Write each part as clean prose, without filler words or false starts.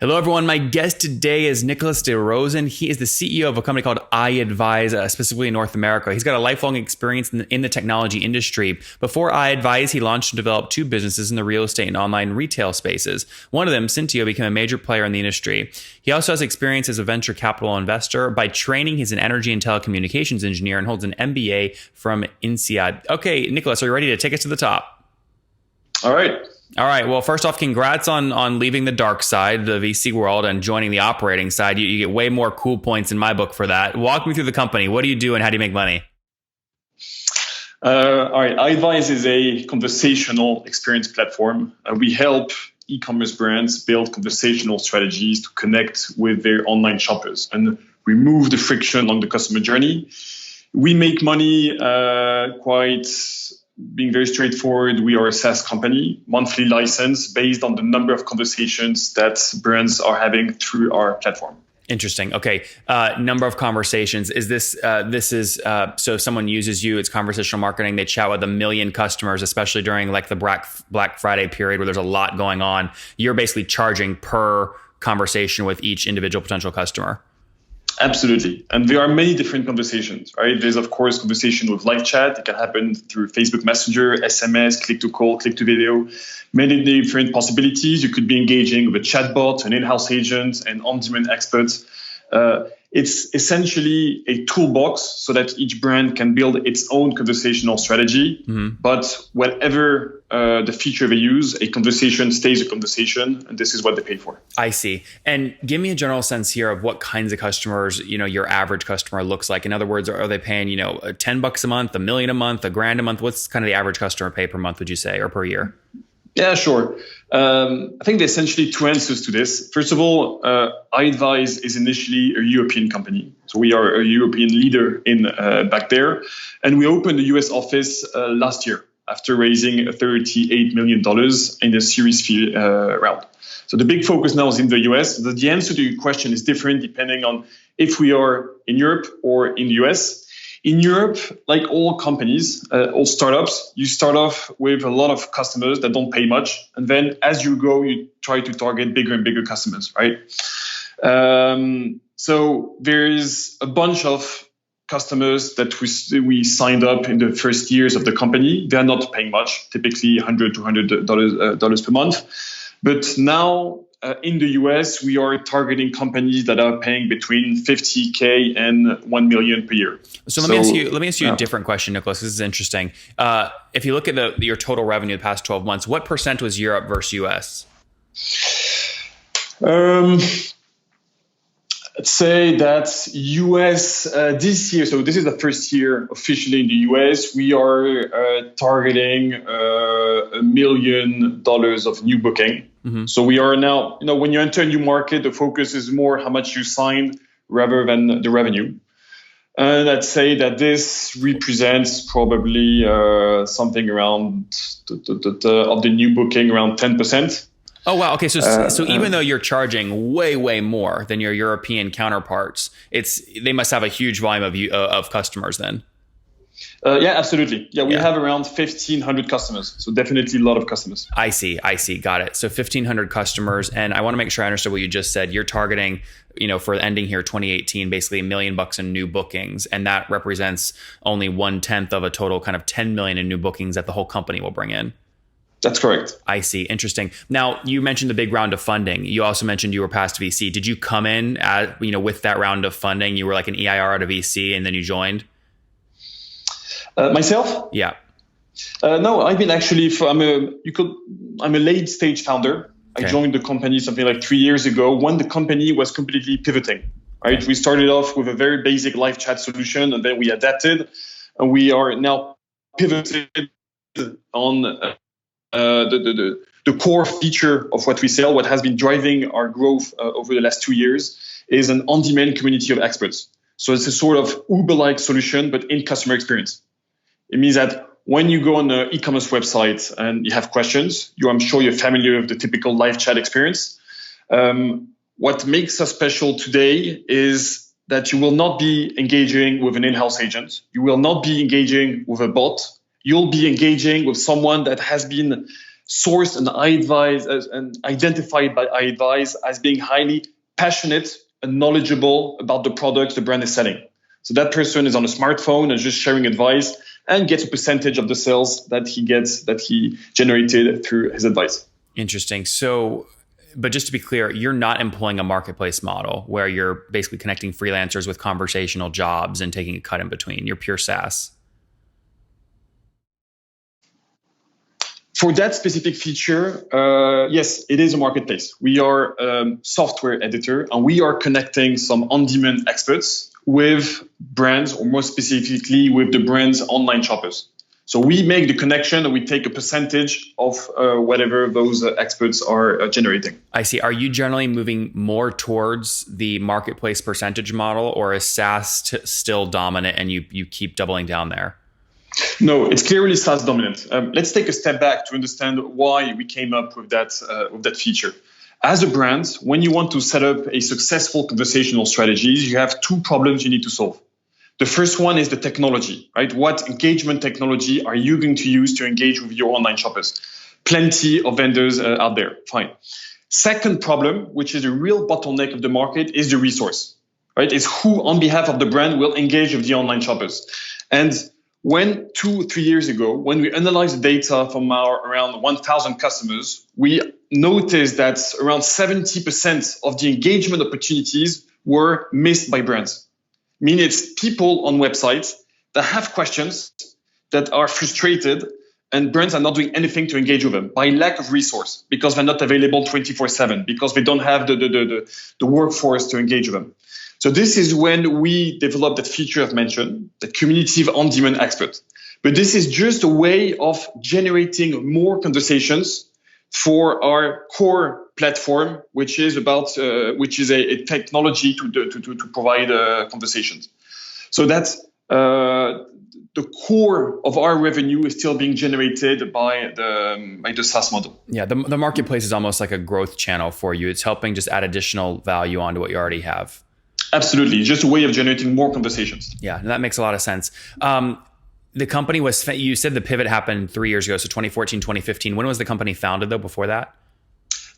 Hello, everyone. My guest today is Nicholas DeRosen. He is the CEO of a company called iAdvise, specifically in North America. He's got a lifelong experience in the technology industry. Before iAdvise, he launched and developed two businesses in the real estate and online retail spaces. One of them, Cintio, became a major player in the industry. He also has experience as a venture capital investor. By training, he's an energy and telecommunications engineer and holds an MBA from INSEAD. Okay, Nicholas, are you ready to take us to the top? All right. All right. Well, first off, congrats on leaving the dark side, the VC world, and joining the operating side. You get way more cool points in my book for that. Walk me through the company. What do you do and how do you make money? All right. iAdvise is a conversational experience platform. We help e-commerce brands build conversational strategies to connect with their online shoppers and remove the friction along the customer journey. We make money being very straightforward. We are a SaaS company, monthly license based on the number of conversations that brands are having through our platform. Interesting. Okay. Number of conversations. Is this so if someone uses you, it's conversational marketing. They chat with 1 million customers, especially during like the Black Friday period where there's a lot going on. You're basically charging per conversation with each individual potential customer. Absolutely. And there are many different conversations, right? There's, of course, conversation with live chat. It can happen through Facebook Messenger, SMS, click to call, click to video, many different possibilities. You could be engaging with a chatbot, an in-house agent, an on-demand expert. It's essentially a toolbox so that each brand can build its own conversational strategy. Mm-hmm. But whatever the feature they use, a conversation stays a conversation, and this is what they pay for. I see. And give me a general sense here of what kinds of customers, your average customer looks like. In other words, are they paying, $10 a month, $1 million a month, $1,000 a month? What's kind of the average customer pay per month, would you say, or per year? Yeah, sure. I think there's essentially two answers to this. First of all, iAdvise is initially a European company. So we are a European leader in back there. And we opened the US office last year after raising $38 million in a Series C round. So the big focus now is in the US. The answer to your question is different depending on if we are in Europe or in the US. In Europe, like all companies, all startups, you start off with a lot of customers that don't pay much. And then as you go, you try to target bigger and bigger customers, right? So there is a bunch of customers that we signed up in the first years of the company. They are not paying much, typically $100, $200 per month. But now in the US, we are targeting companies that are paying between $50K and $1 million per year. So let me ask you a different question, Nicholas. This is interesting. If you look at your total revenue the past 12 months, what % was Europe versus US? I'd say that US this year, so this is the first year officially in the US, we are targeting $1 million of new booking. Mm-hmm. So we are now, when you enter a new market, the focus is more how much you sign rather than the revenue. And I'd say that this represents probably something around of the new booking around 10%. Oh, wow. Okay. So even though you're charging way, way more than your European counterparts, they must have a huge volume of customers then. Yeah, absolutely. Yeah, we have around 1,500 customers. So definitely a lot of customers. I see. Got it. So 1,500 customers. And I want to make sure I understood what you just said. You're targeting, for ending here 2018, basically $1 million in new bookings. And that represents only 1/10 of a total kind of 10 million in new bookings that the whole company will bring in. That's correct. I see. Interesting. Now, you mentioned the big round of funding. You also mentioned you were past VC. Did you come in with that round of funding? You were like an EIR at a VC and then you joined? Myself? Yeah. No, I've been actually, I'm a late stage founder. Okay. I joined the company something like 3 years ago when the company was completely pivoting, right? Okay. We started off with a very basic live chat solution and then we adapted and we are now pivoted on the core feature of what we sell. What has been driving our growth over the last 2 years is an on-demand community of experts. So it's a sort of Uber-like solution, but in customer experience. It means that when you go on an e-commerce website and you have questions, I'm sure you're familiar with the typical live chat experience. What makes us special today is that you will not be engaging with an in-house agent. You will not be engaging with a bot. You'll be engaging with someone that has been sourced and identified by iAdvise as being highly passionate and knowledgeable about the product the brand is selling. So that person is on a smartphone and just sharing advice and gets a percentage of the sales that he generated through his advice. Interesting. So, but just to be clear, you're not employing a marketplace model where you're basically connecting freelancers with conversational jobs and taking a cut in between. You're pure SaaS. For that specific feature, yes, it is a marketplace. We are a software editor, and we are connecting some on-demand experts with brands, or more specifically with the brand's online shoppers. So we make the connection and we take a percentage of whatever those experts are generating. I see. Are you generally moving more towards the marketplace percentage model, or is SaaS still dominant and you keep doubling down there? No, it's clearly SaaS dominant. Let's take a step back to understand why we came up with that feature. As a brand, when you want to set up a successful conversational strategy, you have two problems you need to solve. The first one is the technology, right? What engagement technology are you going to use to engage with your online shoppers? Plenty of vendors out there, fine. Second problem, which is a real bottleneck of the market, is the resource, right? It's who on behalf of the brand will engage with the online shoppers. And when 2-3 years ago, when we analyzed the data from our around 1,000 customers, we noticed that around 70% of the engagement opportunities were missed by brands. Meaning it's people on websites that have questions, that are frustrated, and brands are not doing anything to engage with them by lack of resource, because they're not available 24/7, because they don't have the workforce to engage with them. So this is when we developed that feature I've mentioned, the community of on-demand expert. But this is just a way of generating more conversations for our core platform, which is a technology to provide conversations. So that's the core of our revenue is still being generated by the SaaS model. Yeah, the marketplace is almost like a growth channel for you. It's helping just add additional value onto what you already have. Absolutely. Just a way of generating more conversations. Yeah, that makes a lot of sense. The company you said the pivot happened 3 years ago, so 2014, 2015. When was the company founded though, before that?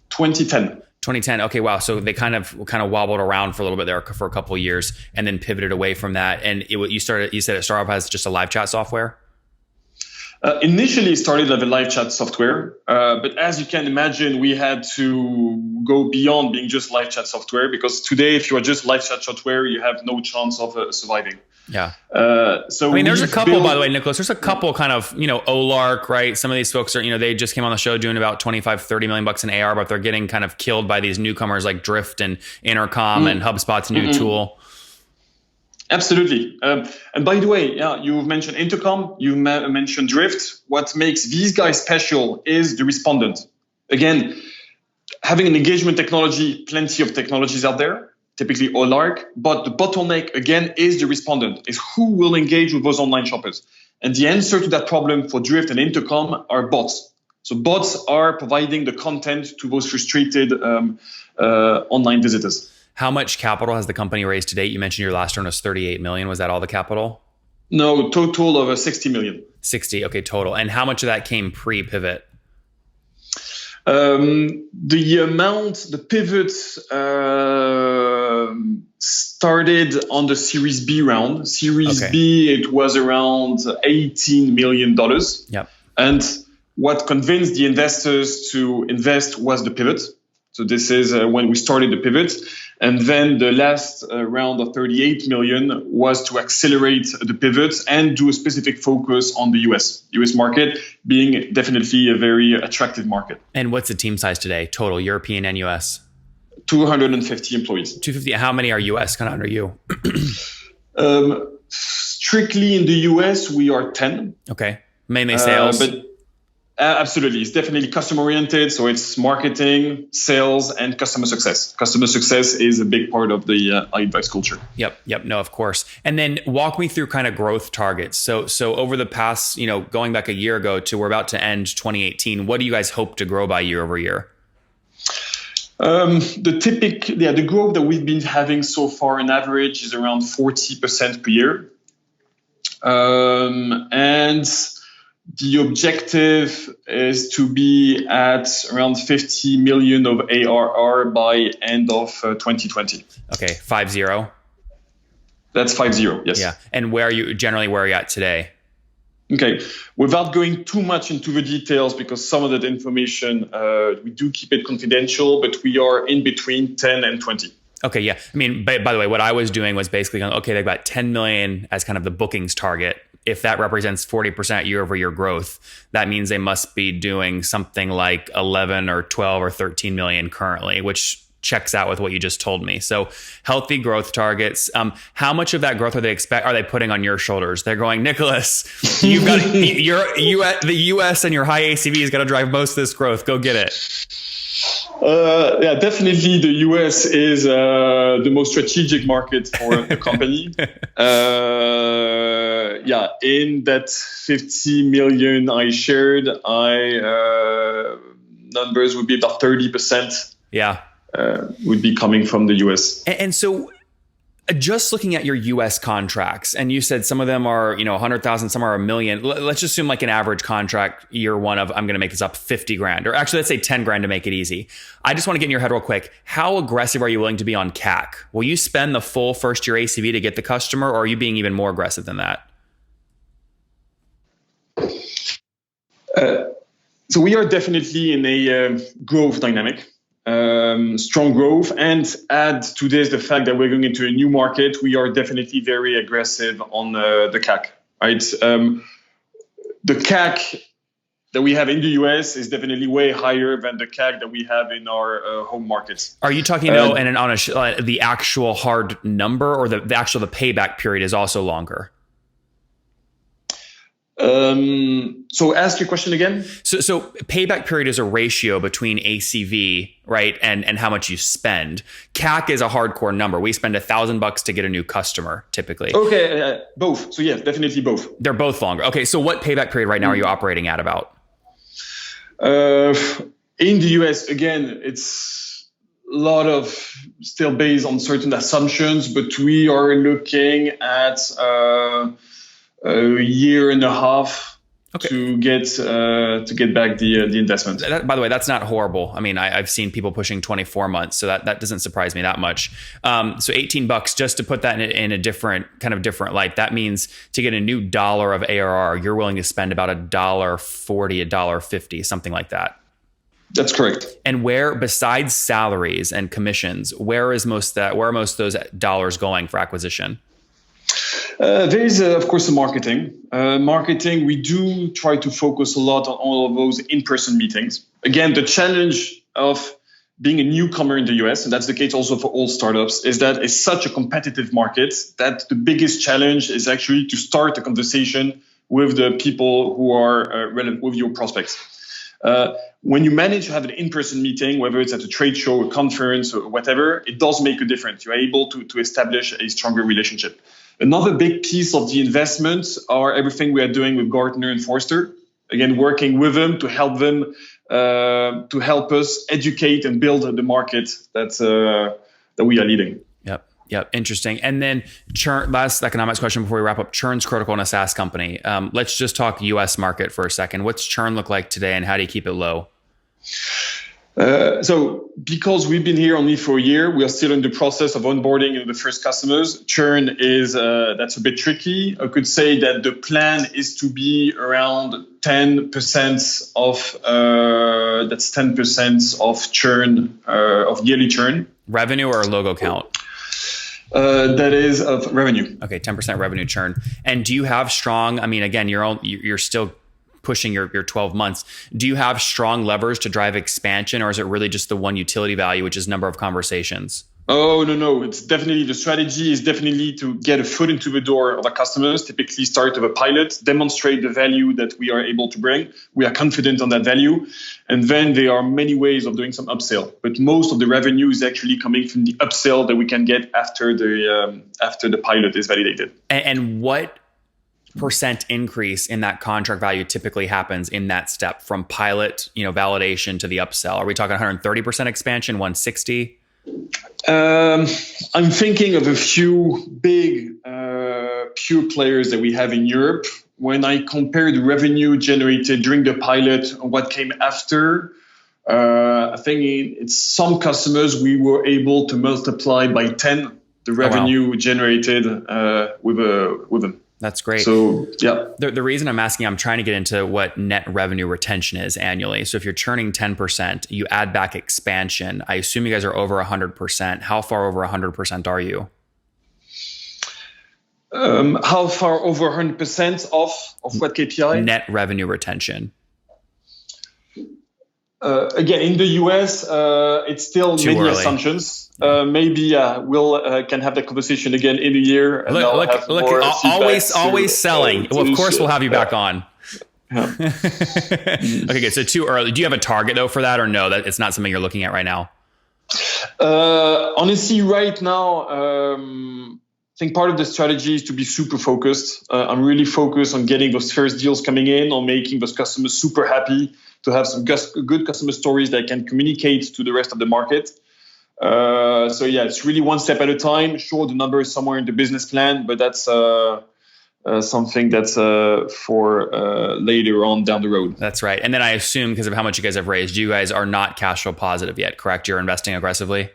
2010. 2010. Okay, wow. So they kind of wobbled around for a little bit there for a couple of years and then pivoted away from that. And you said it started off as just a live chat software? Initially, it started as a live chat software, but as you can imagine, we had to go beyond being just live chat software, because today, if you are just live chat software, you have no chance of surviving. Yeah. So I mean, there's a couple, by the way, Nicholas, there's a couple kind of, Olark, right? Some of these folks are, they just came on the show doing about 25-30 million bucks in ARR, but they're getting kind of killed by these newcomers like Drift and Intercom and HubSpot's new tool. Absolutely. And by the way, you've mentioned Intercom, you mentioned Drift. What makes these guys special is the respondent. Again, having an engagement technology, plenty of technologies out there, typically Olark, but the bottleneck, again, is the respondent, is who will engage with those online shoppers. And the answer to that problem for Drift and Intercom are bots. So bots are providing the content to those frustrated online visitors. How much capital has the company raised to date? You mentioned your last round was 38 million. Was that all the capiple? No, total of 60 million. 60, okay, total. And how much of that came pre-pivot? The pivot started on the Series B round. Series B, it was around $18 million. Yep. And what convinced the investors to invest was the pivot. So this is when we started the pivot. And then the last round of 38 million was to accelerate the pivot and do a specific focus on the US market, being definitely a very attractive market. And what's the team size today, total, European and US? 250 employees. 250. How many are US kind of under you? Strictly in the US, we are 10. Okay. Mainly sales. Absolutely. It's definitely customer oriented. So it's marketing, sales, and customer success. Customer success is a big part of the iAdvise culture. Yep. No, of course. And then walk me through kind of growth targets. So over the past, going back a year ago to we're about to end 2018, what do you guys hope to grow by year over year? The growth that we've been having so far on average is around 40% per year. And the objective is to be at around 50 million of ARR by end of 2020. Okay, 50. That's 50. Yes. Yeah. And where are you at today? Okay. Without going too much into the details, because some of that information we do keep it confidential, but we are in between 10 and 20. Okay, yeah. I mean, by the way, what I was doing was basically going, okay, they've got 10 million as kind of the bookings target. If that represents 40% year over year growth, that means they must be doing something like 11 or 12 or 13 million currently, which checks out with what you just told me. So healthy growth targets. How much of that growth are they putting on your shoulders? They're going, Nicholas, you've got the US and your high ACV is going to drive most of this growth. Go get it. Yeah, definitely the US is the most strategic market for the company. Yeah, in that 50 million I shared, numbers would be about 30%. Yeah. Would be coming from the US. And so just looking at your US contracts, and you said some of them are, 100,000, some are a million. Let's just assume like an average contract year one of, I'm going to make this up, 50 grand, or actually let's say 10 grand to make it easy. I just want to get in your head real quick. How aggressive are you willing to be on CAC? Will you spend the full first year ACV to get the customer, or are you being even more aggressive than that? So we are definitely in a growth dynamic. Strong growth, and add to this the fact that we're going into a new market. We are definitely very aggressive on the CAC, right? The CAC that we have in the US is definitely way higher than the CAC that we have in our home markets. Are you talking on the actual hard number, or the payback period is also longer? So ask your question again. So payback period is a ratio between ACV, right, and how much you spend. CAC is a hardcore number. We spend $1,000 to get a new customer typically. Okay, both. So yes, definitely both. They're both longer. Okay, so what payback period right now are you operating at about? In the US, again, it's a lot of still based on certain assumptions, but we are looking at a year and a half to get back the investment. By the way, that's not horrible. I mean, I've seen people pushing 24 months, so that doesn't surprise me that much. So $18, just to put that in a different light, that means to get a new dollar of ARR, you're willing to spend about $1.40, $1.50, something like that. That's correct. And where, besides salaries and commissions, where are most of those dollars going for acquisition? There is, of course, the marketing. Marketing, we do try to focus a lot on all of those in-person meetings. Again, the challenge of being a newcomer in the US, and that's the case also for all startups, is that it's such a competitive market that the biggest challenge is actually to start a conversation with the people who are relevant with your prospects. When you manage to have an in-person meeting, whether it's at a trade show, a conference, or whatever, it does make a difference. You're able to establish a stronger relationship. Another big piece of the investments are everything we are doing with Gartner and Forrester. Again, working with them to help help us educate and build the market that we are leading. Yep. Interesting. And then churn, last economics question before we wrap up. Churn's critical in a SaaS company. Let's just talk US market for a second. What's churn look like today, and how do you keep it low? So because we've been here only for a year, we are still in the process of onboarding the first customers. Churn is that's a bit tricky. I could say that the plan is to be around 10% of that's 10% of churn of yearly churn. Revenue or logo count? That is of revenue. Okay, 10% revenue churn. And do you have strong? I mean, again, you're still pushing your 12 months. Do you have strong levers to drive expansion, or is it really just the one utility value, which is number of conversations? Oh, no. It's definitely the strategy is definitely to get a foot into the door of our customers, typically start with a pilot, demonstrate the value that we are able to bring. We are confident on that value. And then there are many ways of doing some upsell. But most of the revenue is actually coming from the upsell that we can get after the pilot is validated. And what percent increase in that contract value typically happens in that step from pilot, validation to the upsell? Are we talking 130% expansion, 160? I'm thinking of a few big pure players that we have in Europe. When I compare the revenue generated during the pilot and what came after, I think it's some customers we were able to multiply by 10 the revenue generated with them. That's great. So, yeah. The reason I'm asking, I'm trying to get into what net revenue retention is annually. So if you're churning 10%, you add back expansion. I assume you guys are over 100%. How far over 100% are you? How far over 100% of what KPI? Net revenue retention. Again, in the US, it's still Too many early. assumptions. Maybe we'll can have that conversation again in a year. And Look, always selling. Well, of course, we'll have you back on. Yeah. Okay, good. So too early. Do you have a target though for that, or no? That it's not something you're looking at right now. Honestly, right now, I think part of the strategy is to be super focused. I'm really focused on getting those first deals coming in, on making those customers super happy, to have some good customer stories that I can communicate to the rest of the market. So yeah, it's really one step at a time. Sure, the number is somewhere in the business plan, but that's something that's for later on down the road. That's right. And then I assume because of how much you guys have raised, you guys are not cash flow positive yet, correct? You're investing aggressively?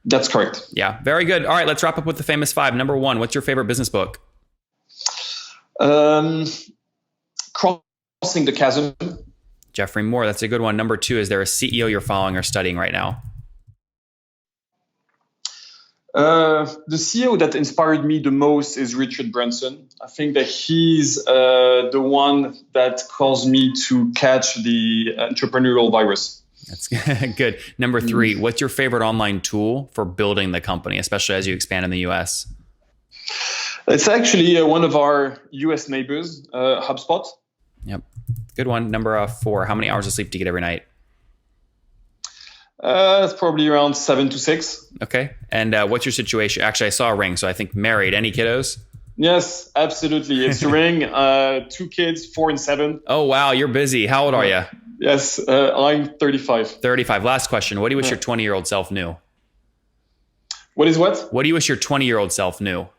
That's correct. Yeah, very good. All right, let's wrap up with the famous five. Number one, what's your favorite business book? Crossing the Chasm. Jeffrey Moore, that's a good one. Number two, is there a CEO you're following or studying right now? The CEO that inspired me the most is Richard Branson. I think that he's the one that caused me to catch the entrepreneurial virus. That's good. Number three, what's your favorite online tool for building the company, especially as you expand in the US? It's actually one of our US neighbors, HubSpot. Yep. Good one. Number four, how many hours of sleep do you get every night? It's probably around 7 to 6. Okay. And what's your situation? Actually, I saw a ring, so I think married. Any kiddos? Yes, absolutely. It's a ring. 2 kids, 4 and 7. Oh, wow. You're busy. How old are you? Yes, I'm 35. 35. Last question. What do you wish your 20-year-old self knew? What is what? What do you wish your 20-year-old self knew?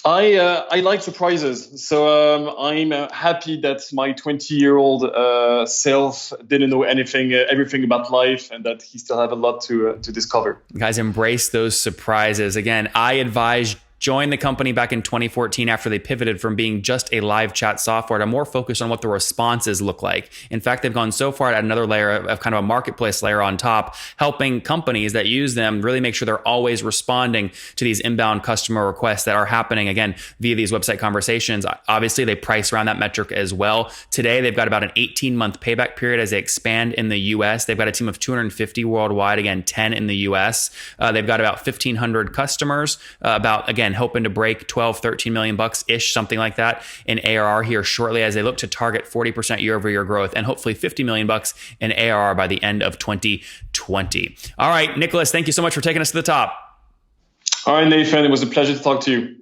I like surprises, so I'm happy that my 20-year-old self didn't know everything about life, and that he still have a lot to discover. Guys, embrace those surprises. Again, I advise joined the company back in 2014 after they pivoted from being just a live chat software to more focused on what the responses look like. In fact, they've gone so far to add another layer of kind of a marketplace layer on top, helping companies that use them really make sure they're always responding to these inbound customer requests that are happening, again, via these website conversations. Obviously, they price around that metric as well. Today, they've got about an 18-month payback period as they expand in the US. They've got a team of 250 worldwide, again, 10 in the US. They've got about 1,500 customers, again, hoping to break 12, 13 million bucks ish, something like that in ARR here shortly as they look to target 40% year over year growth and hopefully 50 million bucks in ARR by the end of 2020. All right, Nicholas, thank you so much for taking us to the top. All right, Nathan, it was a pleasure to talk to you.